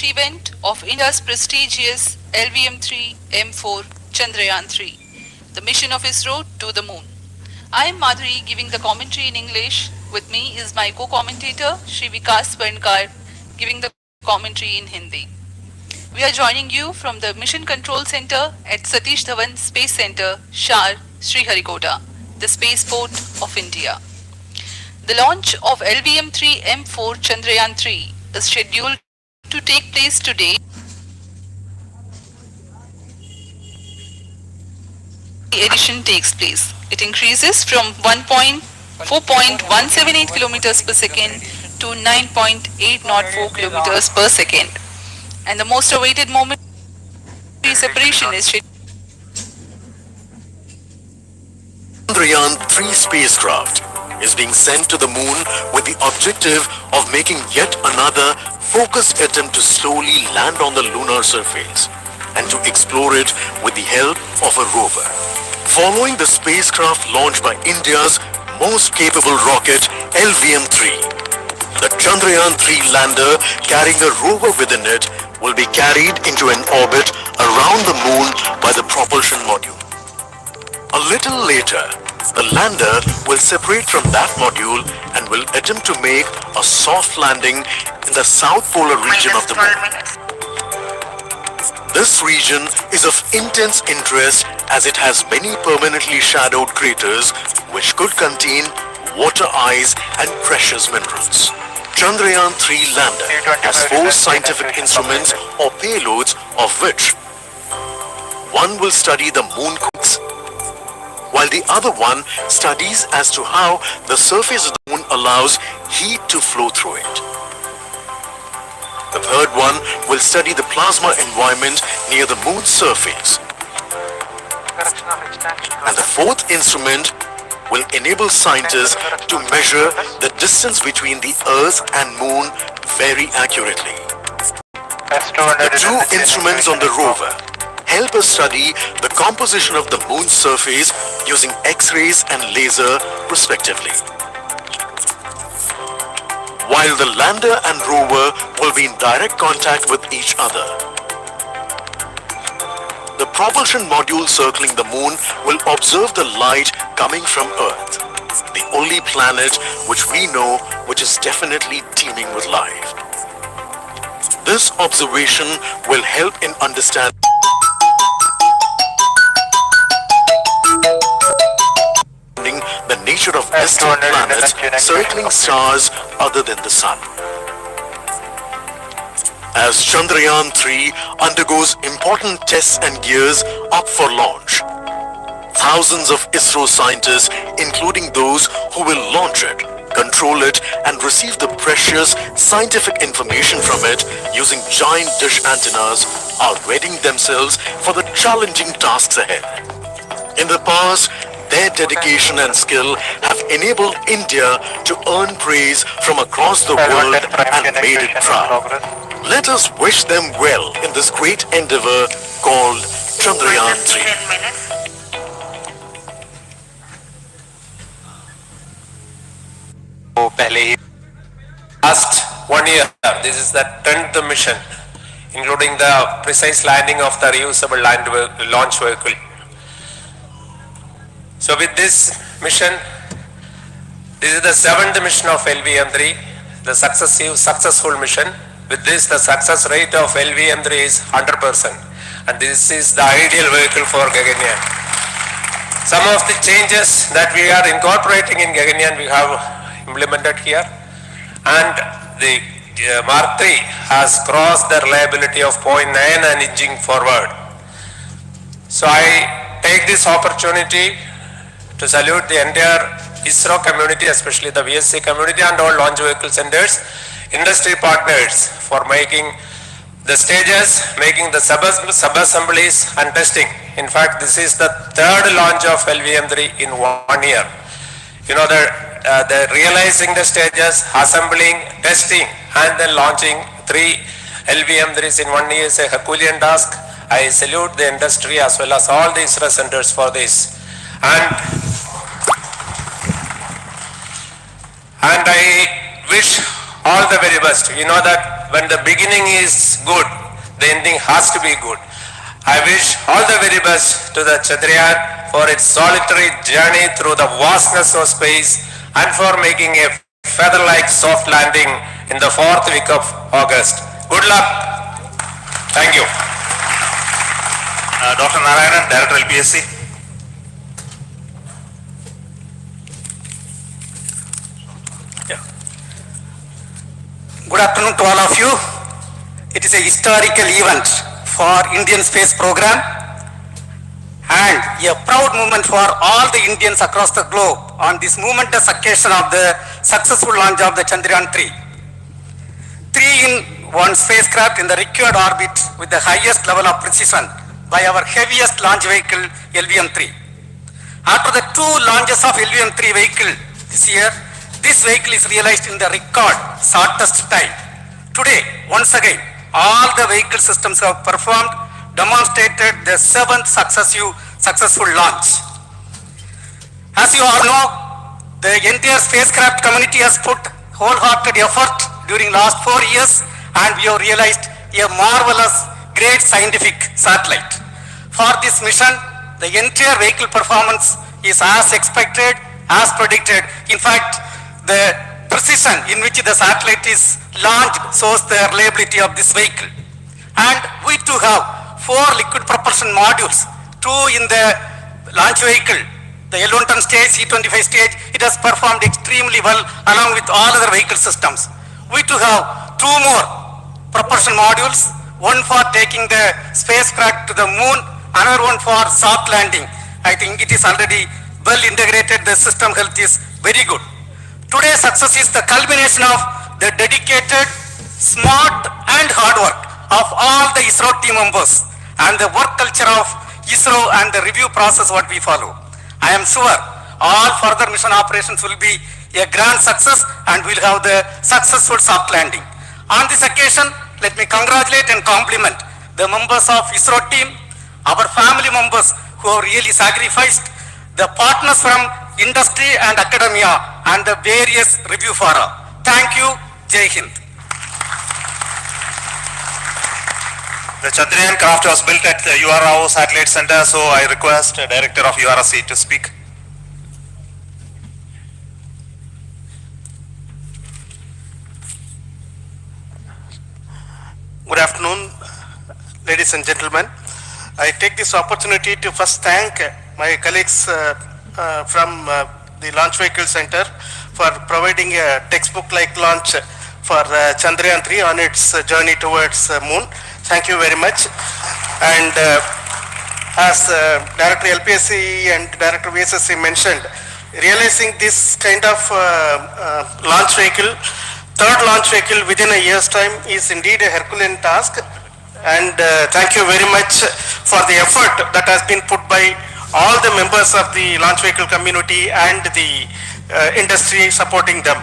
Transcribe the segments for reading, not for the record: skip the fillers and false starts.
event of India's prestigious LVM-3 M4 Chandrayaan-3, the mission of ISRO to the moon. I am Madhuri giving the commentary in English. With me is my co-commentator Shri Vikas Parnkar giving the commentary in Hindi. We are joining you from the Mission Control Center at Satish Dhawan Space Center, Shar, Sriharikota, the spaceport of India. The launch of LVM-3 M4 Chandrayaan-3 is scheduled to take place today. The addition takes place. It increases from 4.178 kilometers per second to 9.804 kilometers per second. And the most awaited moment separation is Chandrayaan-3 spacecraft is being sent to the moon with the objective of making yet another focused attempt to slowly land on the lunar surface and to explore it with the help of a rover. Following the spacecraft launched by India's most capable rocket LVM-3, the Chandrayaan-3 lander carrying a rover within it will be carried into an orbit around the moon by the propulsion module. A little later, the lander will separate from that module and will attempt to make a soft landing in the south polar region of the moon. This region is of intense interest as it has many permanently shadowed craters which could contain water ice and precious minerals. Chandrayaan-3 lander has 4 scientific instruments or payloads, of which one will study the moon crux, while the other one studies as to how the surface of the moon allows heat to flow through it. The third one will study the plasma environment near the moon's surface. And the fourth instrument will enable scientists to measure the distance between the Earth and Moon very accurately. The 2 instruments on the rover help us study the composition of the moon's surface using X-rays and laser respectively. While the lander and rover will be in direct contact with each other. The propulsion module circling the moon will observe the light coming from Earth, the only planet which we know which is definitely teeming with life. This observation will help in understanding the nature of distant planets circling stars other than the Sun. As Chandrayaan-3 undergoes important tests and gears up for launch, thousands of ISRO scientists, including those who will launch it, control it, and receive the precious scientific information from it using giant dish antennas, are readying themselves for the challenging tasks ahead. In the past, their dedication and skill have enabled India to earn praise from across the world and made it proud. Let us wish them well in this great endeavor called Chandrayaan-3. Last 1 year, this is the 10th mission, including the precise landing of the reusable launch vehicle. So with this mission, this is the 7th mission of LVM-3, the successful mission. With this, the success rate of LVM-3 is 100%, and this is the ideal vehicle for Gaganyaan. Some of the changes that we are incorporating in Gaganyaan we have implemented here, and the Mark III has crossed the reliability of 0.9 and inching forward. So I take this opportunity to salute the entire ISRO community, especially the VSC community and all launch vehicle centers, industry partners for making the stages, making the sub-assemblies and testing. In fact, this is the 3rd launch of LVM-3 in 1 year. You know, the realizing the stages, assembling, testing, and then launching 3 LVM-3s in 1 year is a Herculean task. I salute the industry as well as all the ISRO centers for this. And I wish all the very best. You know that when the beginning is good, the ending has to be good. I wish all the very best to the Chandrayaan for its solitary journey through the vastness of space and for making a feather-like soft landing in the 4th week of August. Good luck. Thank you. Dr. Narayanan, Director LPSC. Good afternoon to all of you. It is a historical event for Indian Space Program and a proud moment for all the Indians across the globe on this momentous occasion of the successful launch of the Chandrayaan 3. 3-in-1 spacecraft in the required orbit with the highest level of precision by our heaviest launch vehicle LVM-3. After the 2 launches of LVM-3 vehicle this year, this vehicle is realized in the record shortest time. Today, once again, all the vehicle systems have performed, demonstrated the 7th successful launch. As you all know, the entire spacecraft community has put wholehearted effort during last 4 years and we have realized a marvelous, great scientific satellite. For this mission, the entire vehicle performance is as expected, as predicted. In fact, the precision in which the satellite is launched shows the reliability of this vehicle. And we too have 4 liquid propulsion modules, 2 in the launch vehicle, the L110 stage, C-25 stage. It has performed extremely well along with all other vehicle systems. We too have 2 more propulsion modules, one for taking the spacecraft to the moon, another one for soft landing. I think it is already well integrated, the system health is very good. Today's success is the culmination of the dedicated, smart and hard work of all the ISRO team members and the work culture of ISRO and the review process what we follow. I am sure all further mission operations will be a grand success and we'll have the successful soft landing. On this occasion, let me congratulate and compliment the members of ISRO team, our family members who have really sacrificed, the partners from industry and academia and the various review fora. Thank you. Jai Hind. The Chandrayaan craft was built at the URO Satellite Center, so I request the Director of URC to speak. Good afternoon, ladies and gentlemen. I take this opportunity to first thank my colleagues from the Launch Vehicle Center for providing a textbook-like launch for Chandrayaan 3 on its journey towards moon. Thank you very much. And as Director LPSC and Director VSSC mentioned, realizing this kind of launch vehicle, 3rd launch vehicle within a year's time is indeed a Herculean task. And thank you very much for the effort that has been put by all the members of the launch vehicle community and the industry supporting them.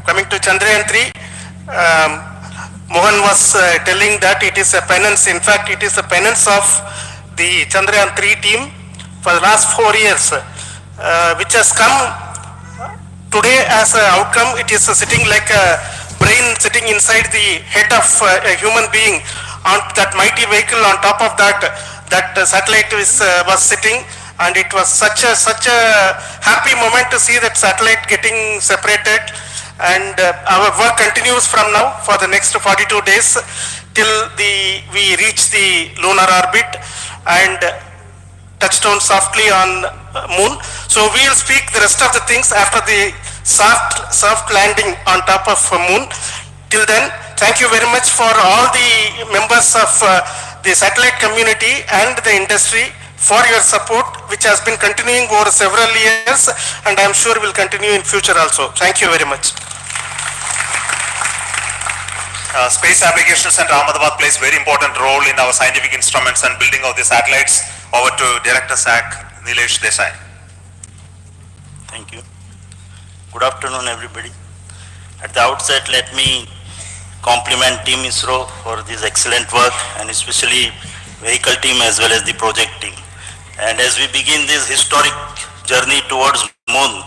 Coming to Chandrayaan 3, Mohan was telling that it is a penance. In fact, it is a penance of the Chandrayaan 3 team for the last 4 years, which has come today as an outcome. It is sitting like a brain sitting inside the head of a human being on that mighty vehicle. On top of that, that satellite was sitting, and it was such a happy moment to see that satellite getting separated. And our work continues from now for the next 42 days till we reach the lunar orbit and touchdown softly on moon. So we will speak the rest of the things after the soft landing on top of moon. Till then, thank you very much for all the members of the satellite community and the industry for your support, which has been continuing over several years, and I am sure will continue in future also. Thank you very much. Space Application Center Ahmedabad plays very important role in our scientific instruments and building of the satellites. Over to Director SAC, Nilesh Desai. Thank you. Good afternoon, everybody. At the outset, let me compliment Team ISRO for this excellent work, and especially vehicle team as well as the project team. And as we begin this historic journey towards moon,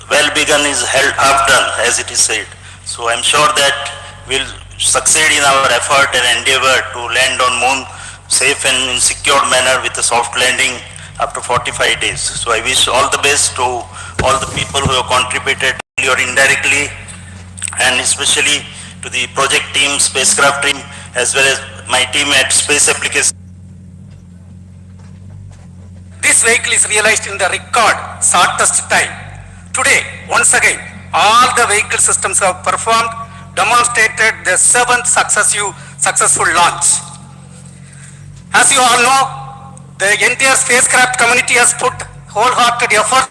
well begun is half done, as it is said. So I'm sure that we'll succeed in our effort and endeavor to land on moon safe and in secure manner with a soft landing after 45 days. So I wish all the best to all the people who have contributed or indirectly, and especially to the project team, spacecraft team, as well as my team at Space Applications. This vehicle is realized in the record shortest time. Today, once again, all the vehicle systems have performed, demonstrated the 7th successful launch. As you all know, the entire spacecraft community has put wholehearted effort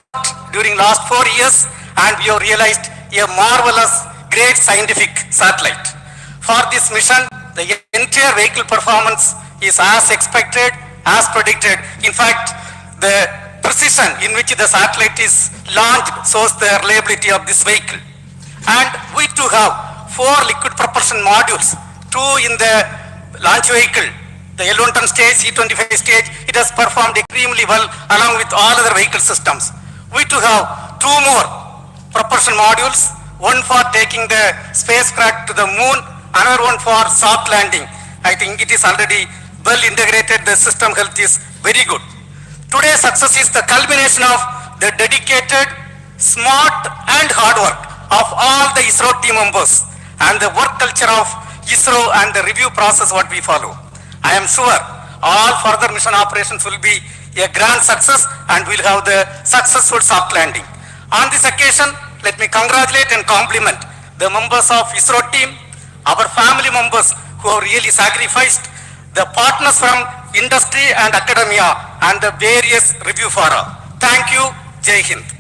during last 4 years, and we have realized a marvelous, great scientific satellite. For this mission, the entire vehicle performance is as expected, as predicted. In fact, the precision in which the satellite is launched shows the reliability of this vehicle. And we too have 4 liquid propulsion modules, 2 in the launch vehicle. The L110 stage, C-25 stage, it has performed extremely well along with all other vehicle systems. We too have 2 more propulsion modules, one for taking the spacecraft to the moon, another one for soft landing. I think it is already well integrated, the system health is very good. Today's success is the culmination of the dedicated, smart and hard work of all the ISRO team members and the work culture of ISRO and the review process what we follow. I am sure all further mission operations will be a grand success and we'll have the successful soft landing. On this occasion, let me congratulate and compliment the members of ISRO team, our family members who have really sacrificed, the partners from industry and academia and the various review fora. Thank you. Jai Hind.